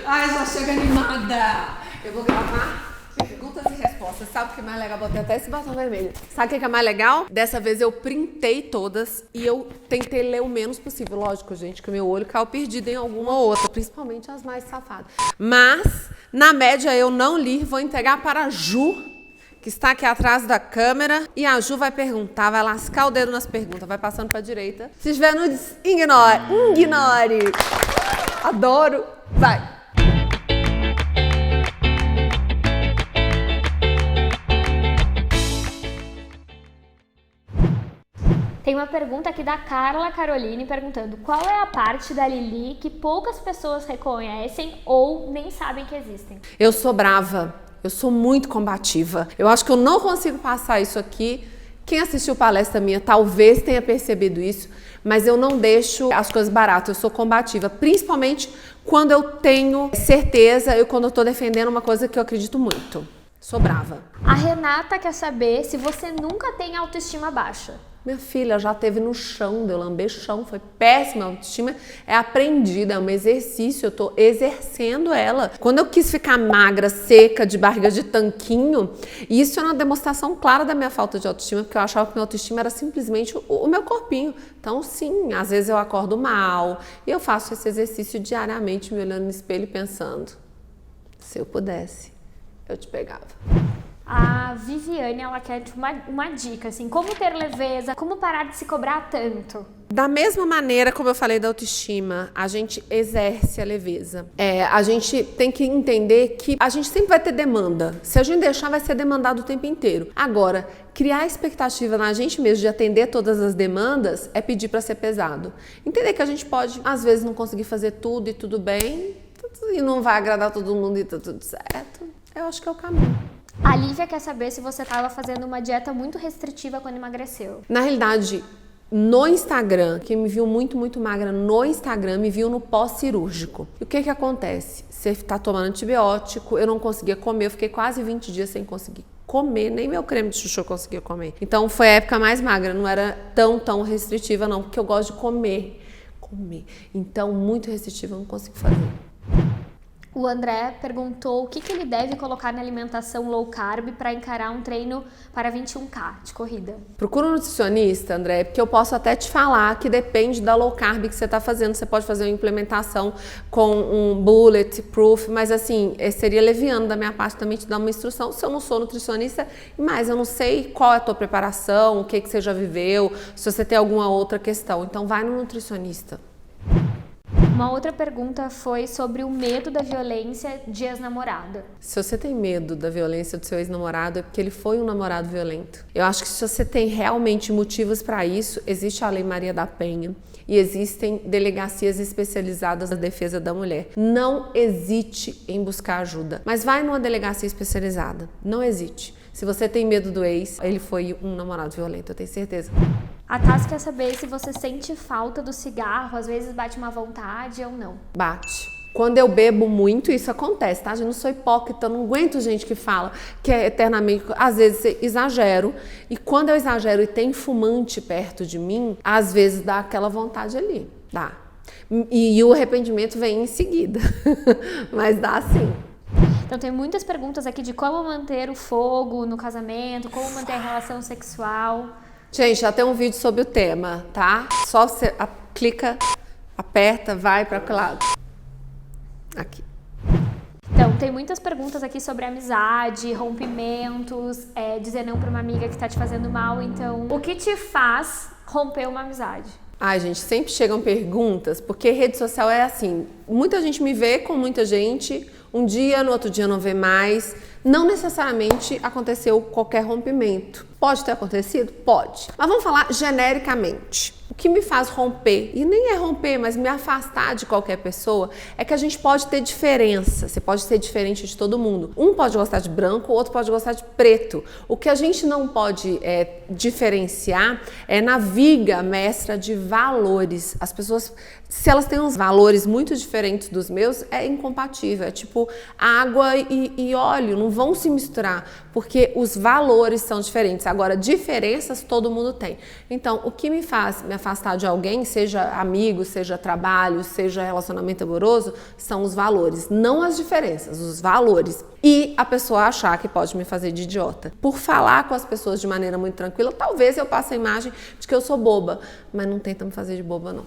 Ai, já chega animada. Eu vou gravar perguntas e respostas. Sabe o que é mais legal? Botei até esse batom vermelho. Sabe o que é mais legal? Dessa vez eu printei todas e eu tentei ler o menos possível. Lógico, gente, que o meu olho caiu perdido em alguma outra, principalmente as mais safadas. Mas, na média, eu não li. Vou entregar para a Ju, que está aqui atrás da câmera. E a Ju vai perguntar, vai lascar o dedo nas perguntas, vai passando para a direita. Se tiver nudes, ignore. Ignore. Adoro. Vai. Tem uma pergunta aqui da Carla Caroline perguntando: qual é a parte da Lili que poucas pessoas reconhecem ou nem sabem que existem? Eu sou brava, eu sou muito combativa. Eu acho que eu não consigo passar isso aqui. Quem assistiu palestra minha talvez tenha percebido isso, mas eu não deixo as coisas baratas, eu sou combativa, principalmente quando eu tenho certeza e quando eu tô defendendo uma coisa que eu acredito muito. Sou brava. A Renata quer saber se você nunca tem autoestima baixa. Minha filha já teve no chão, deu lamber chão, foi péssima. A autoestima é aprendida, é um exercício, eu tô exercendo ela. Quando eu quis ficar magra, seca, de barriga de tanquinho, isso é uma demonstração clara da minha falta de autoestima, porque eu achava que minha autoestima era simplesmente o meu corpinho. Então, sim, às vezes eu acordo mal e eu faço esse exercício diariamente, me olhando no espelho e pensando: se eu pudesse, eu te pegava. A Viviane, ela quer uma dica, assim, como ter leveza, como parar de se cobrar tanto. Da mesma maneira como eu falei da autoestima, a gente exerce a leveza. A gente tem que entender que a gente sempre vai ter demanda. Se a gente deixar, vai ser demandado o tempo inteiro. Agora, criar expectativa na gente mesmo de atender todas as demandas é pedir para ser pesado. Entender que a gente pode, às vezes, não conseguir fazer tudo e tudo bem, e não vai agradar todo mundo e tá tudo certo. Eu acho que é o caminho. A Lívia quer saber se você estava fazendo uma dieta muito restritiva quando emagreceu. Na realidade, no Instagram, quem me viu muito magra no Instagram, me viu no pós-cirúrgico. E o que acontece? Você tá tomando antibiótico, eu não conseguia comer, eu fiquei quase 20 dias sem conseguir comer, nem meu creme de chuchu eu conseguia comer. Então foi a época mais magra, não era tão restritiva não, porque eu gosto de comer. Então, muito restritiva eu não consigo fazer. O André perguntou o que ele deve colocar na alimentação low carb para encarar um treino para 21K de corrida. Procura um nutricionista, André, porque eu posso até te falar que depende da low carb que você está fazendo. Você pode fazer uma implementação com um bulletproof, mas assim, seria leviano da minha parte também te dar uma instrução. Se eu não sou nutricionista, mas eu não sei qual é a tua preparação, o que você já viveu, se você tem alguma outra questão. Então vai no nutricionista. Uma outra pergunta foi sobre o medo da violência de ex-namorada. Se você tem medo da violência do seu ex-namorado, é porque ele foi um namorado violento. Eu acho que se você tem realmente motivos para isso, existe a Lei Maria da Penha e existem delegacias especializadas na defesa da mulher. Não hesite em buscar ajuda, mas vai numa delegacia especializada. Não hesite. Se você tem medo do ex, ele foi um namorado violento, eu tenho certeza. A Tassi quer saber se você sente falta do cigarro, às vezes bate uma vontade ou não. Bate. Quando eu bebo muito, isso acontece, tá? Eu não sou hipócrita, eu não aguento gente que fala que é eternamente... Às vezes eu exagero, e quando eu exagero e tem fumante perto de mim, às vezes dá aquela vontade ali, dá. E o arrependimento vem em seguida, mas dá sim. Então tem muitas perguntas aqui de como manter o fogo no casamento, como manter a relação sexual. Gente, já tem um vídeo sobre o tema, tá? Só você clica, aperta, vai para aquele lado. Aqui. Então, tem muitas perguntas aqui sobre amizade, rompimentos, dizer não para uma amiga que tá te fazendo mal. Então, o que te faz romper uma amizade? Ai, gente, sempre chegam perguntas, porque rede social é assim, muita gente me vê com muita gente, um dia, no outro dia não vê mais. Não necessariamente aconteceu qualquer rompimento. Pode ter acontecido? Pode. Mas vamos falar genericamente. O que me faz romper, e nem é romper, mas me afastar de qualquer pessoa, é que a gente pode ter diferença. Você pode ser diferente de todo mundo. Um pode gostar de branco, o outro pode gostar de preto. O que a gente não pode diferenciar é na viga mestra de valores. As pessoas, se elas têm uns valores muito diferentes dos meus, é incompatível. É tipo água e óleo, não vão se misturar, porque os valores são diferentes. Agora, diferenças todo mundo tem. Então, o que me faz me afastar de alguém, seja amigo, seja trabalho, seja relacionamento amoroso, são os valores, não as diferenças, os valores. E a pessoa achar que pode me fazer de idiota. Por falar com as pessoas de maneira muito tranquila, talvez eu passe a imagem de que eu sou boba, mas não tenta me fazer de boba, não.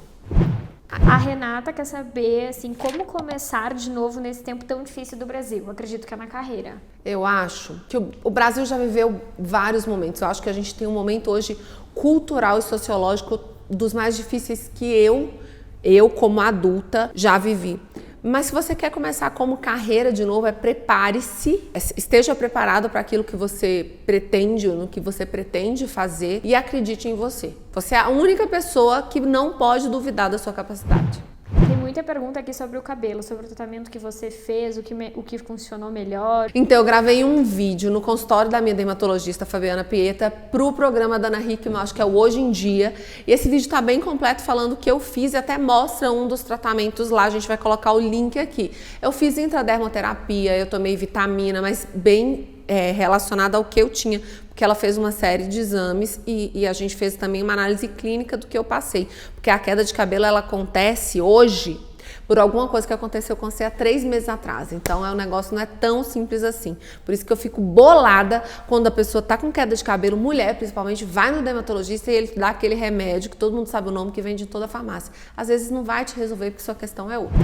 A Renata quer saber, assim, como começar de novo nesse tempo tão difícil do Brasil. Acredito que é na carreira. Eu acho que o Brasil já viveu vários momentos. Eu acho que a gente tem um momento hoje cultural e sociológico dos mais difíceis que eu como adulta, já vivi. Mas se você quer começar como carreira de novo, prepare-se, esteja preparado para aquilo que você pretende, no que você pretende fazer e acredite em você. Você é a única pessoa que não pode duvidar da sua capacidade. Tem muita pergunta aqui sobre o cabelo, sobre o tratamento que você fez, o que funcionou melhor. Então, eu gravei um vídeo no consultório da minha dermatologista Fabiana Pieta pro programa da Ana Hickman, acho que é o Hoje em Dia. E esse vídeo tá bem completo falando o que eu fiz e até mostra um dos tratamentos lá, a gente vai colocar o link aqui. Eu fiz intradermoterapia, eu tomei vitamina, mas bem relacionada ao que eu tinha, porque ela fez uma série de exames e a gente fez também uma análise clínica do que eu passei, porque a queda de cabelo ela acontece hoje por alguma coisa que aconteceu com você há 3 meses atrás, então o negócio não é tão simples assim, por isso que eu fico bolada quando a pessoa tá com queda de cabelo, mulher principalmente, vai no dermatologista e ele dá aquele remédio que todo mundo sabe o nome, que vende em toda a farmácia, às vezes não vai te resolver porque sua questão é outra.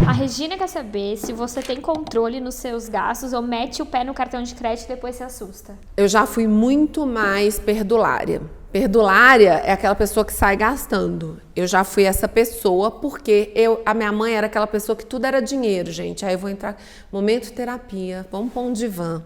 A Regina quer saber se você tem controle nos seus gastos ou mete o pé no cartão de crédito e depois se assusta. Eu já fui muito mais perdulária. Perdulária é aquela pessoa que sai gastando. Eu já fui essa pessoa porque a minha mãe era aquela pessoa que tudo era dinheiro, gente. Aí eu vou entrar, momento terapia, vamos pôr um divã.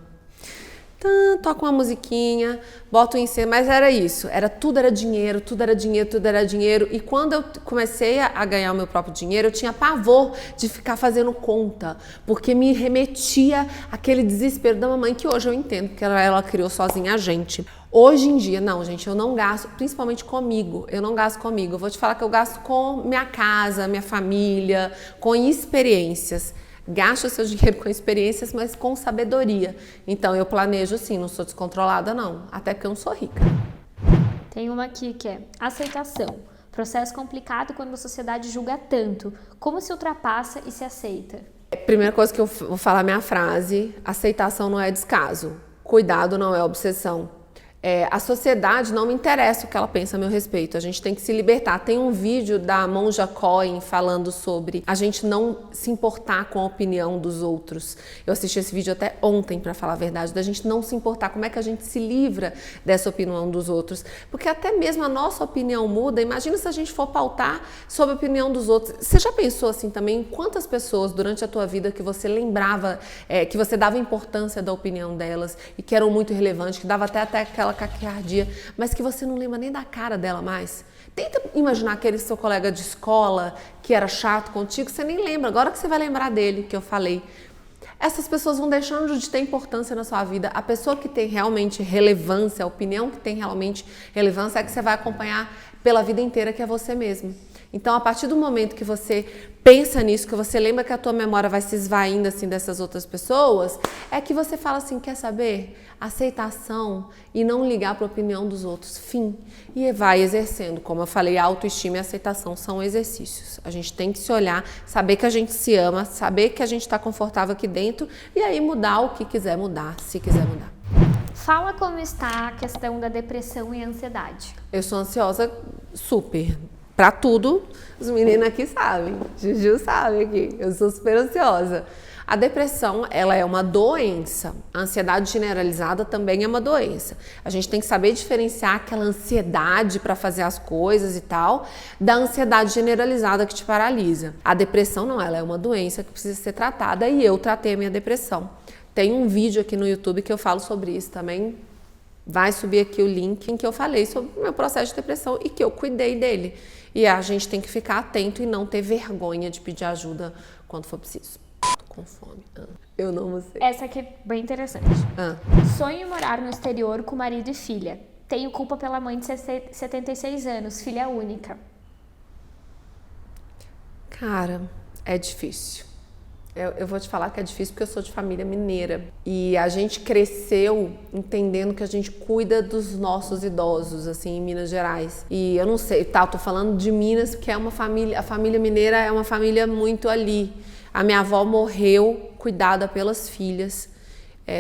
Toca uma musiquinha, boto um incenso, mas era isso, tudo era dinheiro, tudo era dinheiro, tudo era dinheiro. E quando eu comecei a ganhar o meu próprio dinheiro, eu tinha pavor de ficar fazendo conta, porque me remetia àquele desespero da mamãe, que hoje eu entendo, porque ela criou sozinha a gente. Hoje em dia, não, gente, eu não gasto, principalmente comigo, eu não gasto comigo. Eu vou te falar que eu gasto com minha casa, minha família, com experiências. Gasto o seu dinheiro com experiências, mas com sabedoria. Então, eu planejo sim, não sou descontrolada não, até porque eu não sou rica. Tem uma aqui que é aceitação. Processo complicado quando a sociedade julga tanto. Como se ultrapassa e se aceita? Primeira coisa que eu vou falar minha frase, aceitação não é descaso, cuidado não é obsessão. A sociedade não me interessa o que ela pensa a meu respeito, a gente tem que se libertar. Tem um vídeo da Monja Cohen falando sobre a gente não se importar com a opinião dos outros. Eu assisti esse vídeo até ontem, para falar a verdade, da gente não se importar, como é que a gente se livra dessa opinião dos outros. Porque até mesmo a nossa opinião muda, imagina se a gente for pautar sobre a opinião dos outros. Você já pensou assim também, quantas pessoas durante a tua vida que você lembrava, que você dava importância da opinião delas e que eram muito relevantes, que dava até aquela taquicardia, mas que você não lembra nem da cara dela mais. Tenta imaginar aquele seu colega de escola que era chato contigo, você nem lembra, agora que você vai lembrar dele, que eu falei. Essas pessoas vão deixando de ter importância na sua vida. A pessoa que tem realmente relevância, a opinião que tem realmente relevância é que você vai acompanhar pela vida inteira, que é você mesmo. Então, a partir do momento que você pensa nisso, que você lembra que a tua memória vai se esvaindo assim dessas outras pessoas, é que você fala assim, quer saber? Aceitação e não ligar para a opinião dos outros, fim. E vai exercendo, como eu falei, autoestima e aceitação são exercícios. A gente tem que se olhar, saber que a gente se ama, saber que a gente está confortável aqui dentro e aí mudar o que quiser mudar, se quiser mudar. Fala como está a questão da depressão e ansiedade. Eu sou ansiosa super. Pra tudo, os meninos aqui sabem, Juju sabe aqui, eu sou super ansiosa. A depressão, ela é uma doença, a ansiedade generalizada também é uma doença. A gente tem que saber diferenciar aquela ansiedade para fazer as coisas e tal, da ansiedade generalizada que te paralisa. A depressão não, ela é uma doença que precisa ser tratada e eu tratei a minha depressão. Tem um vídeo aqui no YouTube que eu falo sobre isso também. Vai subir aqui o link em que eu falei sobre o meu processo de depressão e que eu cuidei dele. E a gente tem que ficar atento e não ter vergonha de pedir ajuda quando for preciso. Tô com fome. Eu não sei. Essa aqui é bem interessante. Sonho em morar no exterior com marido e filha. Tenho culpa pela mãe de 76 anos, filha única. Cara, é difícil. Eu vou te falar que é difícil porque eu sou de família mineira e a gente cresceu entendendo que a gente cuida dos nossos idosos, assim, em Minas Gerais. E eu não sei, tá, eu tô falando de Minas porque é uma família, a família mineira é uma família muito ali. A minha avó morreu cuidada pelas filhas,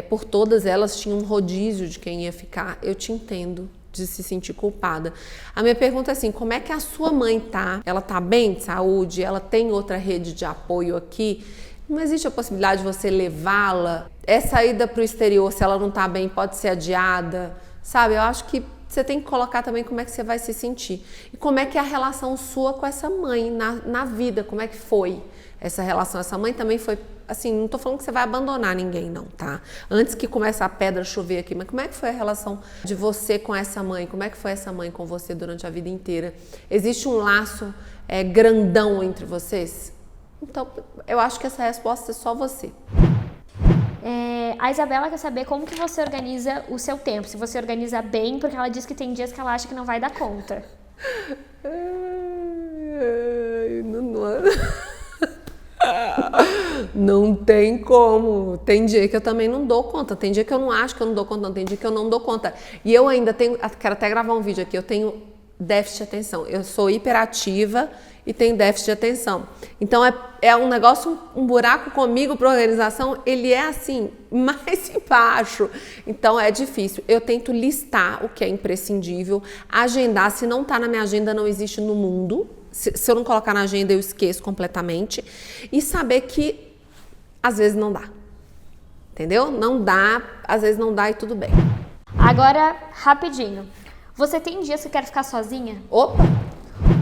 por todas elas tinha um rodízio de quem ia ficar. Eu te entendo de se sentir culpada. A minha pergunta é assim, como é que a sua mãe tá? Ela tá bem de saúde? Ela tem outra rede de apoio aqui? Não existe a possibilidade de você levá-la? Essa ida para o exterior, se ela não tá bem, pode ser adiada? Sabe, eu acho que você tem que colocar também como é que você vai se sentir. E como é que é a relação sua com essa mãe na vida, como é que foi essa relação? Essa mãe também foi, assim, não tô falando que você vai abandonar ninguém não, tá? Antes que comece a pedra chover aqui, mas como é que foi a relação de você com essa mãe? Como é que foi essa mãe com você durante a vida inteira? Existe um laço grandão entre vocês? Então, eu acho que essa resposta é só você. A Isabela quer saber como que você organiza o seu tempo, se você organiza bem, porque ela diz que tem dias que ela acha que não vai dar conta. Não tem como. Tem dia que eu também não dou conta. Tem dia que eu não acho que eu não dou conta, não. Tem dia que eu não dou conta. E eu ainda tenho, quero até gravar um vídeo aqui, eu tenho déficit de atenção. Eu sou hiperativa e tenho déficit de atenção. Então é um negócio, um buraco comigo para organização, ele é assim, mais embaixo. Então é difícil. Eu tento listar o que é imprescindível, agendar. Se não está na minha agenda, não existe no mundo. Se eu não colocar na agenda, eu esqueço completamente. E saber que às vezes não dá. Entendeu? Não dá, às vezes não dá e tudo bem. Agora, rapidinho. Você tem dias que quer ficar sozinha? Opa!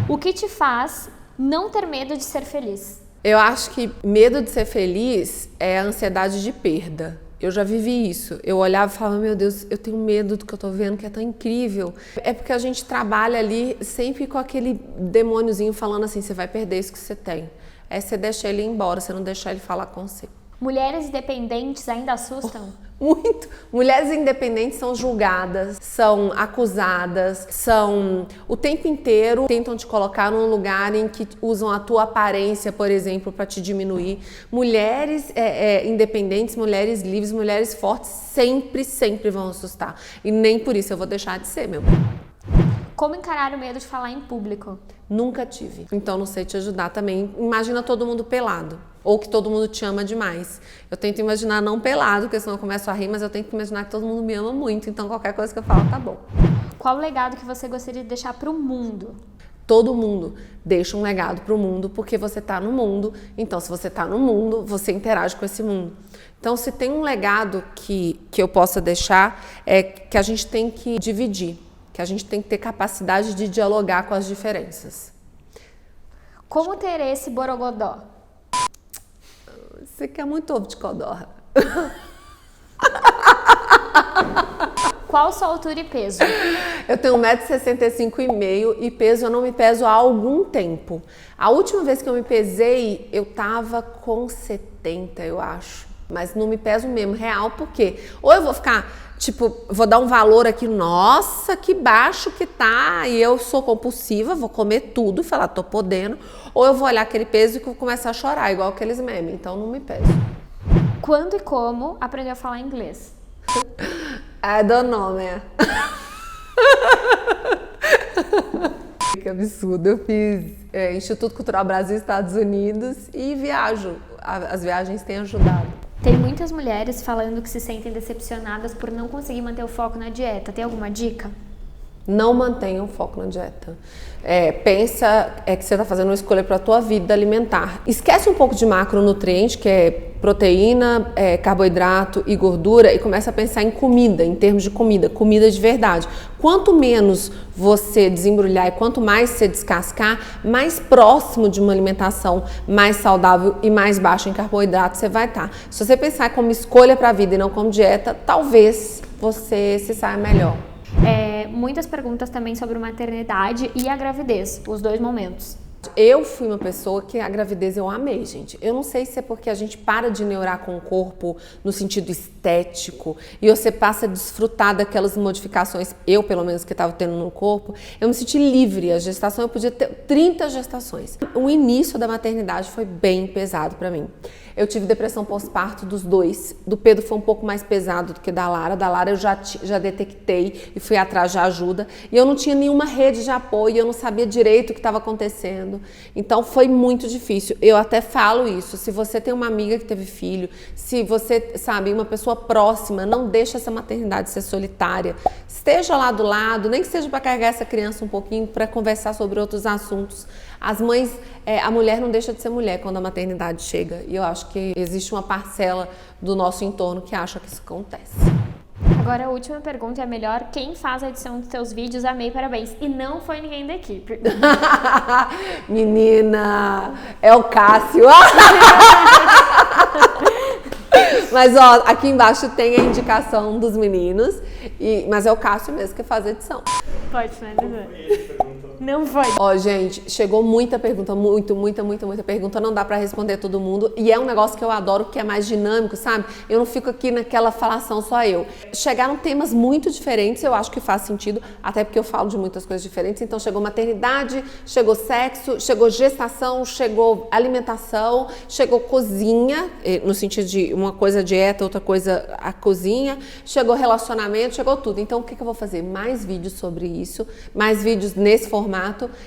O que te faz não ter medo de ser feliz? Eu acho que medo de ser feliz é a ansiedade de perda. Eu já vivi isso. Eu olhava e falava, meu Deus, eu tenho medo do que eu tô vendo, que é tão incrível. É porque a gente trabalha ali sempre com aquele demôniozinho falando assim, você vai perder isso que você tem. Aí você deixa ele ir embora, você não deixa ele falar com você. Mulheres independentes ainda assustam? Muito. Mulheres independentes são julgadas, são acusadas, são o tempo inteiro tentam te colocar num lugar em que usam a tua aparência, por exemplo, para te diminuir. Mulheres independentes, mulheres livres, mulheres fortes sempre vão assustar. E nem por isso eu vou deixar de ser, meu bem. Como encarar o medo de falar em público? Nunca tive. Então não sei te ajudar também. Imagina todo mundo pelado. Ou que todo mundo te ama demais. Eu tento imaginar não pelado, porque senão eu começo a rir, mas eu tento imaginar que todo mundo me ama muito. Então qualquer coisa que eu falo, tá bom. Qual o legado que você gostaria de deixar pro mundo? Todo mundo deixa um legado pro mundo, porque você tá no mundo. Então se você tá no mundo, você interage com esse mundo. Então se tem um legado que eu possa deixar, é que a gente tem que dividir. Que a gente tem que ter capacidade de dialogar com as diferenças. Como ter esse borogodó? Você quer muito ovo de codorna. Qual sua altura e peso? Eu tenho 1,65 m e peso, eu não me peso há algum tempo. A última vez que eu me pesei, eu tava com 70, eu acho. Mas não me peso mesmo, real, porque ou eu vou ficar, tipo, vou dar um valor aqui, nossa, que baixo que tá, e eu sou compulsiva, vou comer tudo e falar, tô podendo, ou eu vou olhar aquele peso e começar a chorar, igual aqueles memes, então não me peso. Quando e como aprendeu a falar inglês? I don't know, né? Que absurdo, eu fiz Instituto Cultural Brasil, Estados Unidos e viajo, as viagens têm ajudado. Tem muitas mulheres falando que se sentem decepcionadas por não conseguir manter o foco na dieta. Tem alguma dica? Não mantenha o foco na dieta. Pensa que você está fazendo uma escolha para a tua vida alimentar. Esquece um pouco de macronutriente, que é proteína, carboidrato e gordura, e começa a pensar em comida, em termos de comida de verdade. Quanto menos você desembrulhar e quanto mais você descascar, mais próximo de uma alimentação mais saudável e mais baixa em carboidrato você vai estar. Se você pensar como escolha para a vida e não como dieta, talvez você se saia melhor. Muitas perguntas também sobre maternidade e a gravidez, os dois momentos. Eu fui uma pessoa que a gravidez eu amei, gente. Eu não sei se é porque a gente para de neurar com o corpo no sentido estético e você passa a desfrutar daquelas modificações, eu pelo menos que estava tendo no corpo, eu me senti livre. A gestação, eu podia ter 30 gestações. O início da maternidade foi bem pesado para mim. Eu tive depressão pós-parto dos dois. Do Pedro foi um pouco mais pesado do que da Lara. Da Lara eu já detectei e fui atrás de ajuda. E eu não tinha nenhuma rede de apoio, eu não sabia direito o que estava acontecendo. Então foi muito difícil. Eu até falo isso, se você tem uma amiga que teve filho, se você, sabe, uma pessoa próxima, não deixa essa maternidade ser solitária. Esteja lá do lado, nem que seja para carregar essa criança um pouquinho, para conversar sobre outros assuntos. As mães, a mulher não deixa de ser mulher quando a maternidade chega. E eu acho que existe uma parcela do nosso entorno que acha que isso acontece. Agora a última pergunta é a melhor. Quem faz a edição dos teus vídeos? Amei, parabéns. E não foi ninguém da equipe. Menina, é o Cássio. Mas ó, aqui embaixo tem a indicação dos meninos, mas é o Cássio mesmo que faz a edição. Pode finalizar. Não foi. Ó, gente, chegou muita pergunta, muita pergunta, não dá pra responder todo mundo. E é um negócio que eu adoro, que é mais dinâmico, sabe? Eu não fico aqui naquela falação só eu. Chegaram temas muito diferentes, eu acho que faz sentido, até porque eu falo de muitas coisas diferentes. Então chegou maternidade, chegou sexo, chegou gestação, chegou alimentação, chegou cozinha, no sentido de uma coisa dieta, outra coisa a cozinha, chegou relacionamento, chegou tudo. Então o que eu vou fazer? Mais vídeos sobre isso, mais vídeos nesse formato,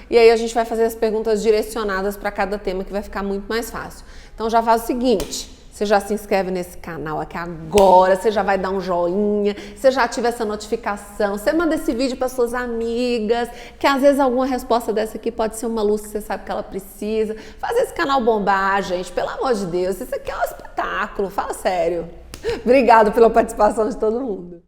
e aí a gente vai fazer as perguntas direcionadas para cada tema, que vai ficar muito mais fácil. Então já faz o seguinte, você já se inscreve nesse canal aqui agora, você já vai dar um joinha, você já ativa essa notificação, você manda esse vídeo para suas amigas, que às vezes alguma resposta dessa aqui pode ser uma luz que você sabe que ela precisa. Faz esse canal bombar, gente, pelo amor de Deus, isso aqui é um espetáculo, fala sério. Obrigada pela participação de todo mundo.